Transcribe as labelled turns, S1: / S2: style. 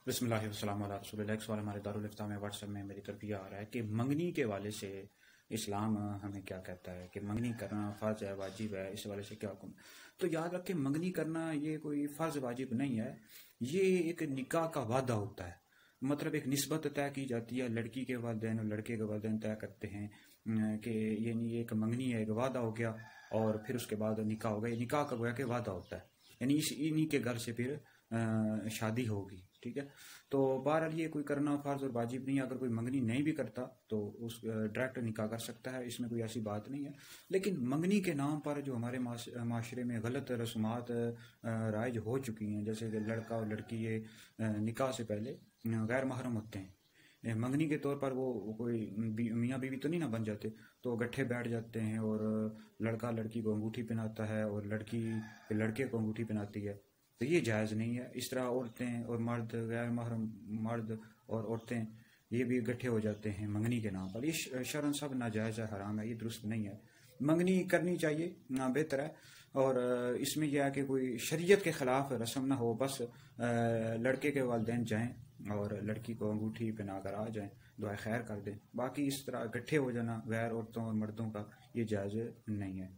S1: بسم اللہ والسلام علی رسول اللہ۔ ایک سوال ہمارے دارالفتہ میں واٹس ایپ میں میری طرف یہ آ رہا ہے کہ منگنی کے والے سے اسلام ہمیں کیا کہتا ہے کہ منگنی کرنا فرض ہے، واجب ہے، اس والے سے کیا حکم؟ تو یاد رکھیں، منگنی کرنا یہ کوئی فرض واجب نہیں ہے، یہ ایک نکاح کا وعدہ ہوتا ہے۔ مطلب ایک نسبت طے کی جاتی ہے، لڑکی کے والدین اور لڑکے کے والدین طے کرتے ہیں کہ یعنی ایک منگنی ہے، ایک وعدہ ہو گیا، اور پھر اس کے بعد نکاح ہو گیا۔ نکاح کا گویا کہ وعدہ ہوتا ہے، یعنی انہی کے گھر سے پھر شادی ہوگی، ٹھیک ہے۔ تو بہرحال یہ کوئی کرنا فرض اور واجب نہیں ہے۔ اگر کوئی منگنی نہیں بھی کرتا تو اس ڈائریکٹ نکاح کر سکتا ہے، اس میں کوئی ایسی بات نہیں ہے۔ لیکن منگنی کے نام پر جو ہمارے معاشرے میں غلط رسومات رائج ہو چکی ہیں، جیسے کہ لڑکا اور لڑکی یہ نکاح سے پہلے غیر محرم ہوتے ہیں، منگنی کے طور پر وہ کوئی میاں بیوی تو نہیں نہ بن جاتے، تو گٹھے بیٹھ جاتے ہیں، اور لڑکا لڑکی کو انگوٹھی پہناتا ہے اور لڑکی لڑکے کو انگوٹھی پہناتی ہے، تو یہ جائز نہیں ہے۔ اس طرح عورتیں اور مرد، غیر محرم مرد اور عورتیں، یہ بھی اکٹھے ہو جاتے ہیں منگنی کے نام پر۔ یہ شرعاً سب ناجائز ہے، حرام ہے، یہ درست نہیں ہے۔ منگنی کرنی چاہیے، بہتر ہے، اور اس میں یہ ہے کہ کوئی شریعت کے خلاف رسم نہ ہو، بس لڑکے کے والدین جائیں اور لڑکی کو انگوٹھی پہنا کر آ جائیں، دعائے خیر کر دیں۔ باقی اس طرح اکٹھے ہو جانا غیر عورتوں اور مردوں کا، یہ جائز نہیں ہے۔